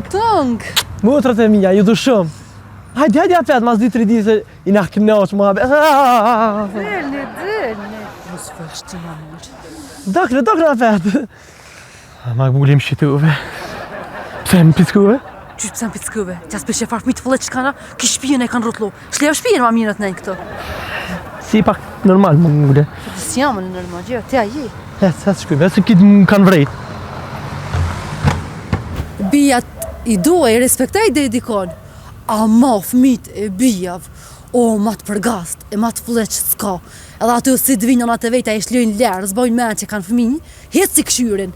Tëng. Motrat e mia, ju du shumë. Hajde apet, mas 2-3 ditë se i na kënoq mua. Dëni. Mos vështi mamur. Doktor apet. Makbuli më shituve. Pse më piskuve? Qysh pse më piskuve? Qa s'peshe farë fëmijë të fëllet që kana, ki shpijen e kanë rotlu. Shlev shpijen ma minët nejnë këto. Si pak normal Makbule. Si jam në normal, gjë, te aji. Se shkujve, se kitë më kanë vrejt. Bijat i duaj, i respektaj dhe i dikon. Ama fëmijët e bijav, ma të përgast, e ma të fëllet që s'ka. Edhe aty si dvinën atë vejta e shlojnë lërë, zbojnë menë që kanë fëmijë, hetë si këshyrin.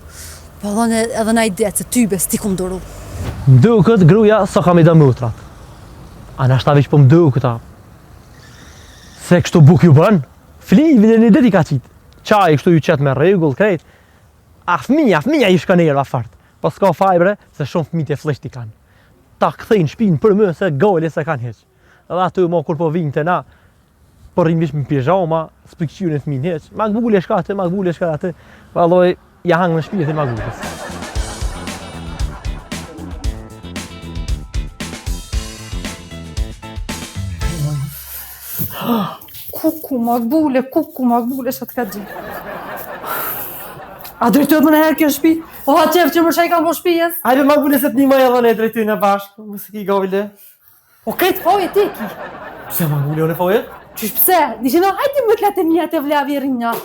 Po edhe na i detë se tybe s'ti ku mdoru. Mdukët gruja sa kam i da mutrat. A na shtaviq po mdukëta. Se kështu buk ju bën, flive një dit i ka qitë. Qaj kështu ju qetë me regull, krejt. A fëmija i shka njerë fart. Po s'ka fajbre, se shumë fëmijët e flesht i kanë. Ta këthejnë shpinë për më se gojle se kanë heq. Edhe aty mo kur po vinë të na, po rrinë vish më pijama, s'pëkqyrin e fëmijën heq. Makbule shka aty, valloj, ja hangë në shpijet e Makbulës. Kuku Makbule, sa të ka gjithë. A drejtojt më në herë kjo shpi? O ha qef që më shaj kam po shpijes? Hajde Makbule se t'nima e dhe ne drejtoj në bashkë, më se ki gavile. O krejt foje ti ki. Pse Makbule o në foje? Qysh pse? Dishino hajti më t'lete mija të vlevi rinja.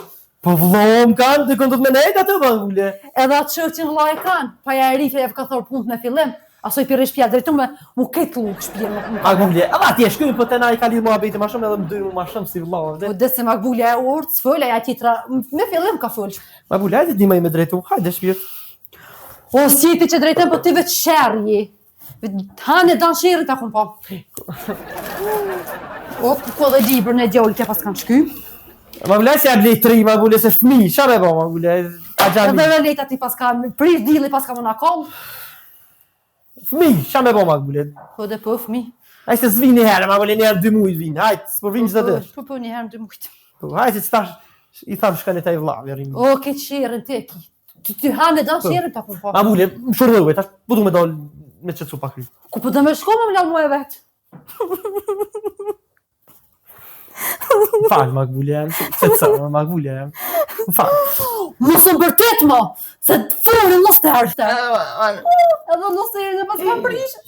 Po vëllohëm kanë, të këndët me nejtë atë Makbule. Edhe atë shërë që në la e kanë, pa ja e rifja e ka thorë punë me fillim. Asoj pire shpia drejtu me mu ketë lukë shpia më. Makbule, edhe atje shkujnë, po të na i ka lidhë mua bejti ma shumë edhe më dyrë ma shumë si vëllohë. Po dhe se Makbule e urtë, s'fëllë ja titra, me fillim ka fëllë. Makbule, hajde t'nima i me drejtu, hajde shpirt. O si ti që drejtem, po ti vetë shërje. Hanë e danë shërë ta kun po. O, po dhe libër në djallë kja pas kanë shky. Makbule, se ja blej 3, Makbule, se fmi, qa me bo, Makbule, a gjami. Edhe lejta ti pas kanë, prish dili pas ka më në kom. Fmi, qa me bo, Makbule. Po dhe po, fmi. Hajde se s'vi një herë, Makbule, një herë 2 mujtë vinë, hajde, s'po vinë gjithë dhe. Po një herë në 2 mujtë. Hajde se c'tash, i thamë shka në taj vlavi, rrimë. O, ke qërën te ki. Ty hanë e danë qërën ta kun po. Makbule, më shurdhëve, tash, po du me dollë me qëtësu pak kry. Ku po dhe me shko me mlallë mu e vetë. Falë, Makbule jam, se të sëmë, Makbule jam. Falë. Musë më bërtet ma, se të furin në stërë. Edhe në stërë në pas kam prishë.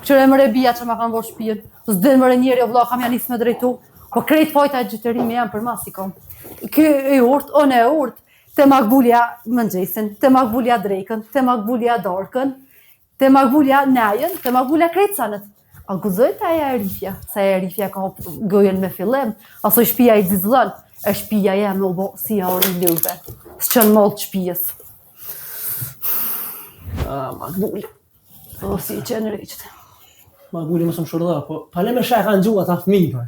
Qëre mëre bia që ma kanë vërë shpijet, s'dhe mëre njeri o vla kam janis me drejtu, po krejt fajta e gjytërimi jam për mas i kom. Kë e urt, one e urt, te Makbulja mëngjesin, te Makbulja drejkën, te Makbulja darkën, te Makbulja nejën, te Makbulja krejt sanët. A guzojt aja e rifja, sa e rifja ka gëjen me fillim, aso shpia i zizlën, e shpia jem në bo si a orë i lëve, s'qën mallë të shpijes. Makbule. O, si i qenë reqët. Makbule më së më shurdha, po pale me shaj kanë gjua ta fmi, pa.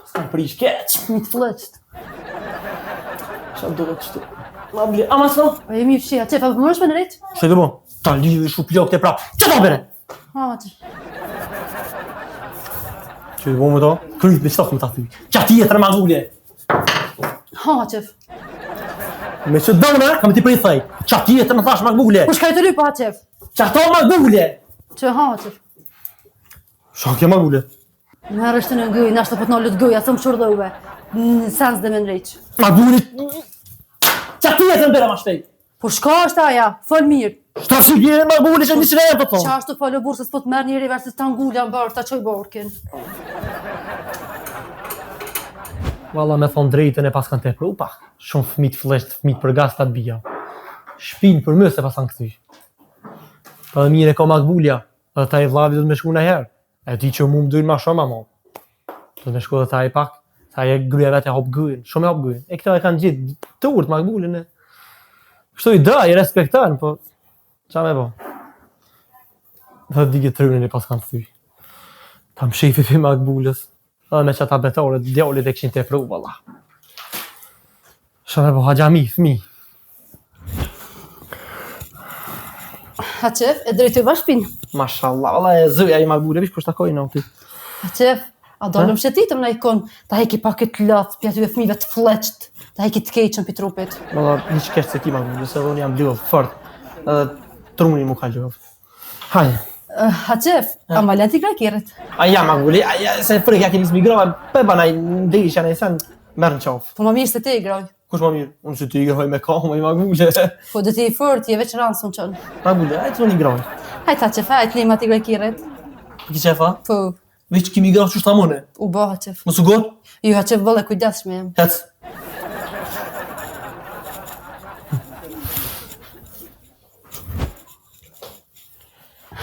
S'ka prish keq. Mi të fleqët. Qa do të qëtu? Makbule, ama s'no? O, jemi i fshia, qefa, për më është me në reqë? Shë të bo, ta lidhë shu plok të prapë. Që do bere? Ha, që. Që të bo me to? Kryt me qëtokë më ta thuj. Qa tjetër Makbule? Ha, qef. Me që dëna, kam t'i prej thej. Qa tjetër më thash Makbule? Po shkaj të ry, po ha, qef. Qa to Makbule? Që ha, qef. Shakja Makbule? Në herë është në gëj, nashtë të pot në lëtë gëj, asë më shurdhëve. Në sens dhe me në reqë. Makbule? Qa tjetër më bera ma shpejt? Po shka është aja, fol mirë. Shta shqipje Makbule që një qëre e të thonë? Qa është të falë burë, se s'po të merë njëri versus të angullja në bërë, ta qoj borkin. Valla me thonë drejtën e pas kanë te pru, pa. Shumë fëmit flesht, fëmit për gas të atë bija. Shpinë për mëse pas kanë këtëj. Pa dhe mire ka Makbulja, edhe ta i vlavi do të me shku në herë. E ti që mu më dujnë ma shumë ama. Do të me shku dhe ta i pak, ta i gruja vetë e hop gëjnë, shumë e hop gëjnë. E këta e kanë gjithë të urtë Makbulin e. Kështu i da, i respektanë, po qa me bo? Dhe digë të rrënin e pas kanë këtëj. Ta më shefi për Makbulës. Edhe me qëta betore, djallit e këshin të pru, valla. Shame po haqami, fmi. Ha qef, e drejtoj bashkëpin. Mashallah, valla e zëja i Makbule, vish kështë takoj në ti. Ha qef, A dolëm shëtitëm në ikon, ta heki pak këtë latë, pja tyve fëmive të fleqt, ta heki të keqën për trupit. Valla, një që keshtë se ti Magbulia, se unë jam ljof, fort. Edhe truni mu ka ljof. Hajde. Haqef, a ma lën t'i krakirit. A ja Magbulia, se frek ja kemi smigrova, pe banaj ndishja në sen, merë në qafë. Po ma mirë se ti i groj. Kush ma mirë? Unë që ti i groj me kamë, i Magbulia. Po dhe ti i fort, je veç ranë së në qënë. Magbulia, ajtë unë i groj. Hajt Haqef, hajt lima t'i krakirit. Ki qefa? Po, Veç kimi groj që shtamone. u bo Haqef. Mos u gotë? Ju Haqef vëlle kujdeshme jem. Hec.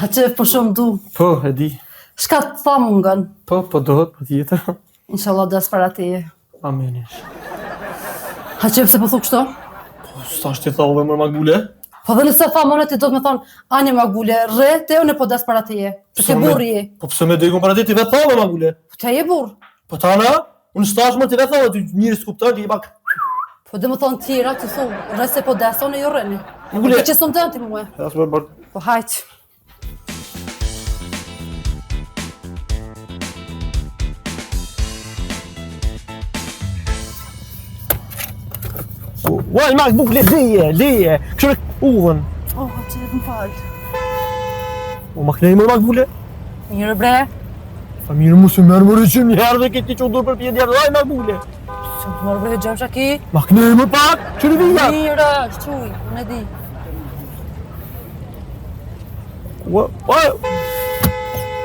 Haqef, po shumë du. Po, e di. Shka të tha mungën? Po dohet, po tjetër. Inshallah des para teje. Amenish. Haqef, se po thu kështo? Sa është ti thove mërë Magbulia? Po dhe nëse tha mëne ti do të me thonë, anje Magbule, rre, te unë po des para teje. Që ke burri je. Po pëse me dekun para ti, ti vetë thove Magbulia. Po te je burr. Po tana, unë stash më ti vetë thove, ti njëri s'kupton, ti i bak. Po dhe më thonë tjera të thonë, rre se po des, unë jo rreni. Magbule. Po që s'm dën ti mua. Ja s'me bërë. Po hajq. Uaj, Magbulia, leje. Kështu udhën. Oh, Haqef, më falë. O, ma knejë mërë Magbulia? Mirë bre. Fa mirë mu se mërë mërë që mjerë dhe këti që dur për pjetë djerë. Uaj, Magbulia. Që të mërë bre, gjem shaki. Ma knejë më pak, që në vijat. Mirë, shquj, unë e di.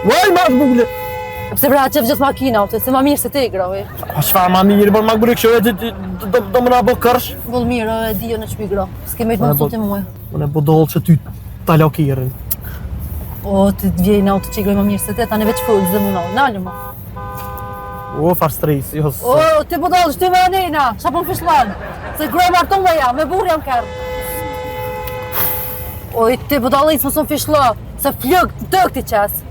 Uaj, Magbulia. Pse bre Haqef gjithë makina, se ma mirë se ti groj. A shfarë ma mirë, bërë Magbulia, kështu e do më nga bo kërsh. Vull mirë, e di jo në qëpi gro. S'ke me të më mësu ti mua. Unë e bo dollë që ty ta lakirin. O, ti të vjej në auto që i groj ma mirë se ti, ta në veç full, zë më në, nalë ma. O, farë stres, jo së... O, ti budallë, shty me anena, qa po më fishlan. Se groj marton me jam, me burr jam kërë. Oj, ti budallë i së mësën fishla, se flëg dëk ti qes.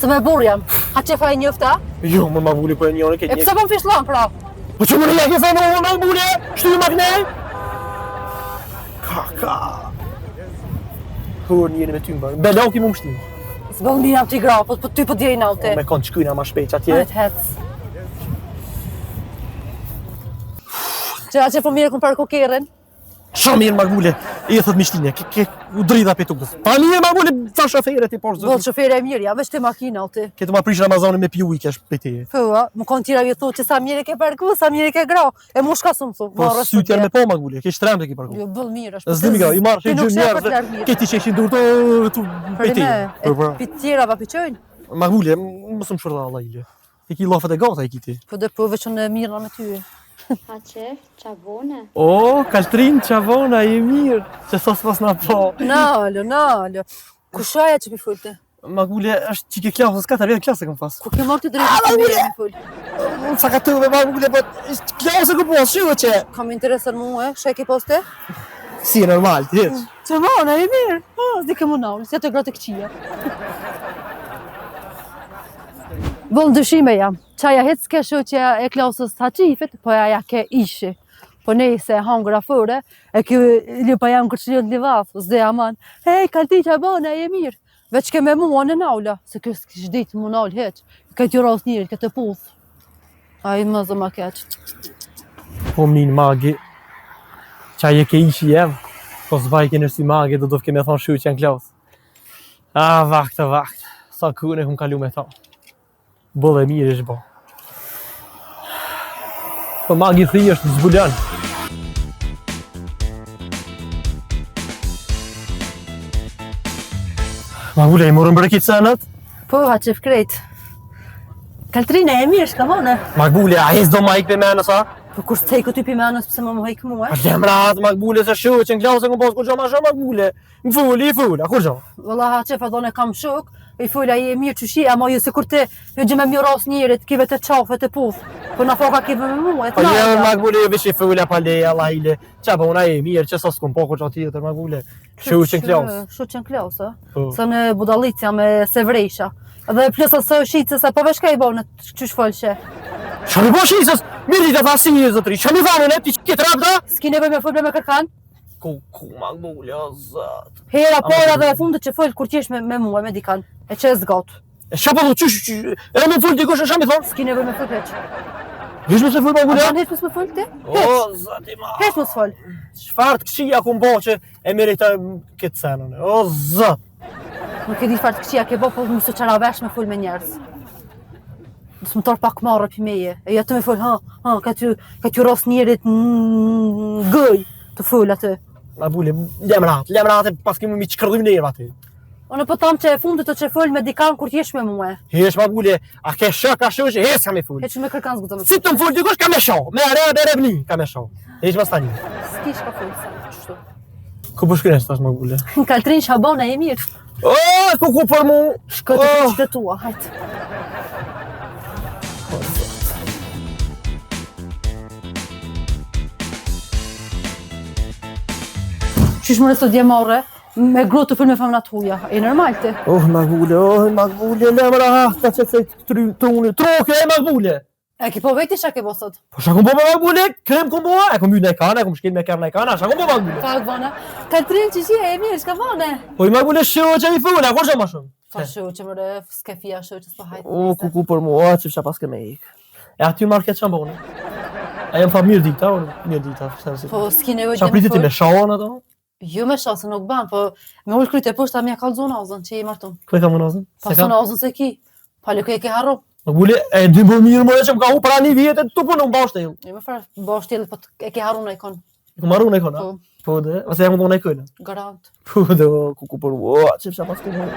Se me burr jam. Haqef a e njëfta? Jo, më Magbulia, po e njone E pse po më fishlan, pra? Po që më rrëja ke thënë më Magbulia, shtu më kënej? Ka. Hur njëri me ty më bërë, bela u ki më mështim. S'bëll një jam t'i gra, po ty po djej në auti. Me konë që kujna ma shpejt atje. Hajt hec. Që Haqef po mirë këmë për kokerën? Qa mirë Magbulia, i e thët mishtine, ke u drida për tukës. Pa mirë Magbulia, tha shofere ti por Vëllë zëtë. shofere e mirë, ja, veç ti makina auti. Ke të ma prish Ramazanin me piu i kesh për ti. Po, më konë tira vjetë thu që sa mirë e ke parku, sa mirë e ke gra. E mu shka së më thu. Po sytjer me po Magbulia, ke shtrem të ki parku. Jo, bëll mirë është. Zdimi gra, i marrë që gjë njerëz, mirë. ke ti që ishin durto tu Për për ti. ne, pi tjera pa piqojnë. Magbulia, më së më shërda Allah ile. I ki lafët e gata i ki ti. Po dhe po veç unë mirë me ty. Haqef, çavone. O, Kaltrin, qavona, i mirë, që sos pas na po. Nalo. Kushaja që pi fulte? Magbulia është që ke klasës, 4 vjetë klasë e kom pas. Ku ke marrë të drejtë të mirë me full? Sa ka të me Magbulia, po klasë e ku po, shqyve që. Kam interesën mu shaj ke poste? Si e normal, ti heq. Që vana, e mirë. Zdi ke mu naulë, si atë gratë këqia. Vëllë ndryshime jam. Qaja hec ke shoqja e klasës Haqifit, po ja ke ishi. Po nejse hangra fëre, e kjo lipa jam kërçlion të livaf, zde aman. Hej, Kalti qabana, e mirë. Veç ke me mua në naula, se kjo s'kish ditë mu naul heq. Ka t'ju ras njëri, ka të puth. A i më zë ma keq. Po min magi, qaj e ke ishi jem, po s'vaj ke nërsi magi, do ke me thonë shuqja në klasë. Vakt, sa kune kum kalu me ta. Bëllë e mirë ishë bo. Po magi thri është zbuljan. Magbulia, i morën bërë kitë senët? Po, Haqef krejt. Kaltrine, e mirë, shka vone. Magbulia, a hes do ma ikë për menë, sa? Po kur s'tej këty pi menës, pëse më hejkë mua? A lemrat, Magbulia, se shu, që në klasë e kom posë, kur gjo ma shumë, Magbulia. Më fulli, a kur gjo? Vëlla Haqef, adhone kam shok, i fulla i e mirë qëshi, ama ju se kur ti, ju gjë me mjë ras njerit, kive të qafe të puth, po na foka kive me mua, e Po të një nalë. Magbulia, vish i fulla pa leja, Allah ile. Qa po una e mirë, që sa s'kom po, kur gjo tjetër, Magbulia. Shu që në klasë. Shu që në klasë, Po. sa në budalicja me sevrejsha. Edhe plus asë shqicës, e po vesh ka i bo në qysh folshe. Qa mi po shqisës, mirë të thasi një zëtri, qa mi thamë në ti që këtë rabda? S'ki nevoj me full me kërkan? Ku Magbulia, o zët. Hera, pora dhe e fundit që full kur qesh me mua, me dikan, e që e zgat. E çfarë po thotë? E më fol dikush çfarë më thon? S'ki nevojë me fol keq. Vesh më se fol Magbulia? Anë hesh me fol ti? O zoti ma. Hesh mos fol. Çfarë të këqija ku mbo që e meritoj këtë senën. O zot. Nuk e di fare të këqia ke bo, po më së qara vesh me fol me njerës. Së më torë pak marrë për meje. E ja të me fol, ka t'ju ros njerit në gëj të fol atë. Magbulia, lemrat, pas kemi mi çkrdhim nerva aty. Unë po tam që e fundit të që fol me dikan kur t'jesh me mua. Hesh Magbulia, a ke shok a shoqë, hes kam e fol. E që me kërkan zguta me Si të më fol dikush ka me shoh, me rebni ka me shoh. Hesh pas tani. s'ki shka fol sa, qështu. Ku po shkresh tash Magbulia? Në Kaltrin Shabona e mirë. O, ku për mu? Shko të të qëtetua, hajtë. Qysh më rësë të djemare, me gru të fëll me famnat huja, e normal ti. Magbulia, lemra, ta që të truni, troke e Magbulia. E ki po veti qa ke bo sot? Po shka kom po me Magbulia, krem kom po, e kom mjë në e kana, e kom shkel me kërë në e kana, shka kom po Magbulia. Ka vana. Kaltrin që e mirë, shka vane. Po i Magbulia shoqë i fune, a kur që ma shumë? Fa shoqë më rëf, s'ke fia shoqë, s'po hajtë. O, ku për mu, o, që fësha pas ke me ik. E aty marrë këtë qamë bëgune. A jam fa mirë dita, mirë dita. Po s'ki nevoj Qa priti ti me shahon ato? Jo me shasë nuk ban, po me ullë kryte poshtë a mja kalzo nazën që i martun. Kë e ka më nazën? Pa së nazën se ki, pali kë e ke harru. Magbulia, e dy më mirë më e që më ka hu pra një vjetë, tu punë më bashkë e ju. Jo me farë, bosh tjelë, po e ke harru në ikon. E ku marru në e kona? Po, Po dhe, ose jam më në e kona? garant. Po dhe, ku për mu, o, që fësha pas ke me ik.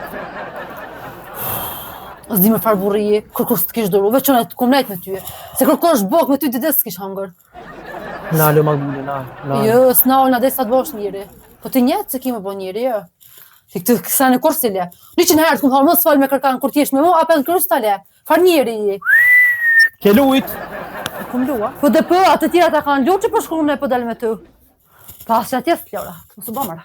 Zdi me farë burrije, kërkur s'të kish duru, veç që të kum nejt me tyje. Se kërkur është bok me ty dides s'kish hangër. Nalo Magbulia, nalo. Jo, s'nall na desa të bosh njëri. Po ti njetë se ki me bo njëri, jo. Ti këtë kësa në korsile. 100 herë t'kum thonë, mos fal me kërkan kur t'jesh me mu, apel në kërës tale. Far njëri i. Ke lujt? E kum lua. Po dhe po, atë tjera ta kanë lu që po shkrumë ne po del me ty. Pas që atjes t'ljora, të mësë bëmëra.